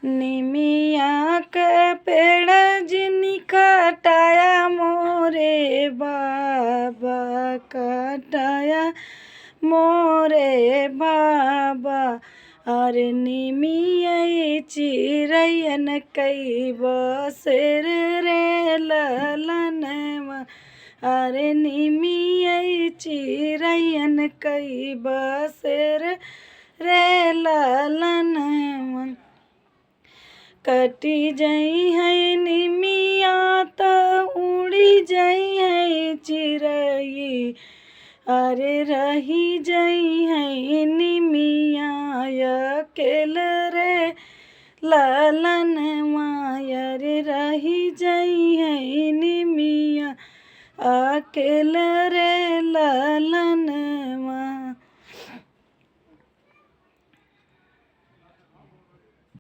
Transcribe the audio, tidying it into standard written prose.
निमिया के पेड़ जिनी कटाया मोरे बाबा, कटाया मोरे बाबा। अरे निमिया चिरैयन कई बसेर रे ललनवा। अरे निमिया चिरैयन कई बसेर रे ललनवा। कटी जई है निमिया त उड़ी जई है चिरई। अरे रही जई है निमिया अकेल रे ललनवा। अरे रही जई है निमिया अकेल रे